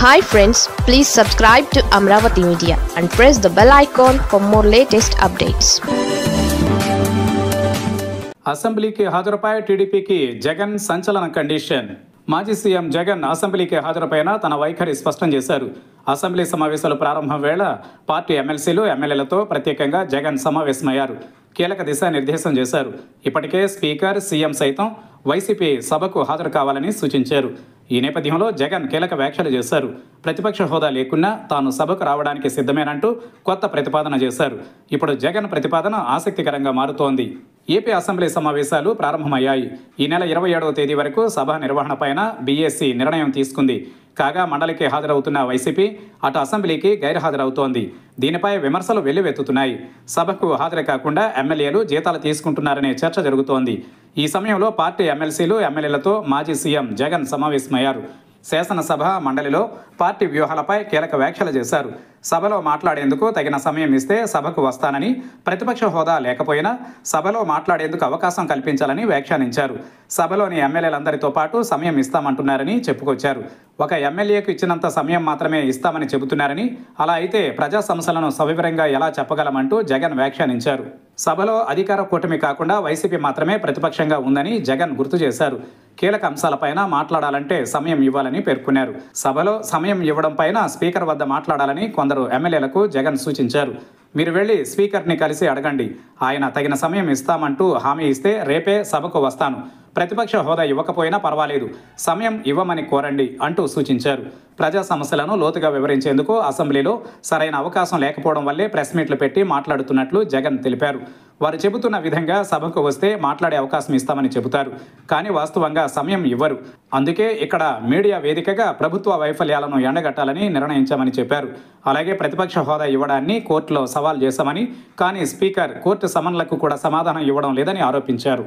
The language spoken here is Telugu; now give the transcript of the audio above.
Hi friends, please subscribe to Amravati Media and press the bell icon for more latest updates. అసెంబ్లీకి హాజరుపై టీడీపీకి జగన్ సంచలన కండిషన్. మాజీ సీఎం జగన్ అసెంబ్లీకి హాజరుపైన తన వైఖరి స్పష్టం చేశారు. అసెంబ్లీ సమావేశాలు ప్రారంభం వేళ పార్టీ ఎమ్మెల్సీలు ఎమ్మెల్యేలతో ప్రత్యేకంగా జగన్ సమావేశమయ్యారు. కీలక దిశానిర్దేశం చేశారు. ఇప్పటికే స్పీకర్ సీఎం సైతం వైసీపీ సభకు హాజరు కావాలని సూచించారు. ఈ నేపథ్యంలో జగన్ కీలక వ్యాఖ్యలు చేశారు. ప్రతిపక్ష హోదా లేకున్నా తాను సభకు రావడానికి సిద్ధమేనంటూ కొత్త ప్రతిపాదన చేశారు. ఇప్పుడు జగన్ ప్రతిపాదన ఆసక్తికరంగా మారుతోంది. ఏపీ అసెంబ్లీ సమావేశాలు ప్రారంభమయ్యాయి. ఈ నెల 27వ తేదీ వరకు సభ నిర్వహణపైన బీఏసీ నిర్ణయం తీసుకుంది. కాగా మండలికి హాజరవుతున్న వైసీపీ అటు అసెంబ్లీకి గైర్హాజరవుతోంది. దీనిపై విమర్శలు వెల్లువెత్తుతున్నాయి. సభకు హాజరు కాకుండా ఎమ్మెల్యేలు జీతాలు తీసుకుంటున్నారనే చర్చ జరుగుతోంది. ఈ సమయంలో పార్టీ ఎమ్మెల్సీలు ఎమ్మెల్యేలతో మాజీ సీఎం జగన్ సమావేశమయ్యారు. శాసనసభ మండలిలో పార్టీ వ్యూహాలపై కీలక వ్యాఖ్యలు చేశారు. సభలో మాట్లాడేందుకు తగిన సమయం ఇస్తే సభకు వస్తానని, ప్రతిపక్ష హోదా లేకపోయినా సభలో మాట్లాడేందుకు అవకాశం కల్పించాలని వ్యాఖ్యానించారు. సభలోని ఎమ్మెల్యేలందరితో పాటు సమయం ఇస్తామంటున్నారని చెప్పుకొచ్చారు. ఒక ఎమ్మెల్యేకు ఇచ్చినంత సమయం మాత్రమే ఇస్తామని చెబుతున్నారని, అలా అయితే ప్రజా సమస్యలను సవివరంగా ఎలా చెప్పగలమంటూ జగన్ వ్యాఖ్యానించారు. సభలో అధికార కూటమి కాకుండా వైసీపీ మాత్రమే ప్రతిపక్షంగా ఉందని జగన్ గుర్తు చేశారు. కీలక అంశాలపైన మాట్లాడాలంటే సమయం ఇవ్వాలని పేర్కొన్నారు. సభలో సమయం ఇవ్వడం పైన స్పీకర్ వద్ద మాట్లాడాలని కొందరు ఎమ్మెల్యేలకు జగన్ సూచించారు. మీరు వెళ్లి స్పీకర్ని కలిసి అడగండి, ఆయన తగిన సమయం ఇస్తామంటూ హామీ ఇస్తే రేపే సభకు వస్తాను, ప్రతిపక్ష హోదా ఇవ్వకపోయినా పర్వాలేదు, సమయం ఇవ్వమని కోరండి అంటూ సూచించారు. ప్రజా సమస్యలను లోతుగా వివరించేందుకు అసెంబ్లీలో సరైన అవకాశం లేకపోవడం వల్లే ప్రెస్ మీట్లు పెట్టి మాట్లాడుతున్నట్లు జగన్ తెలిపారు. వారు చెబుతున్న విధంగా సభకు వస్తే మాట్లాడే అవకాశం ఇస్తామని చెబుతారు, కానీ వాస్తవంగా సమయం ఇవ్వరు. అందుకే ఇక్కడ మీడియా వేదికగా ప్రభుత్వ వైఫల్యాలను ఎండగట్టాలని నిర్ణయించామని చెప్పారు. అలాగే ప్రతిపక్ష హోదా ఇవ్వడాన్ని కోర్టులో సవాల్ చేశామని, కానీ స్పీకర్ కోర్టు సమన్లకు కూడా సమాధానం ఇవ్వడం లేదని ఆరోపించారు.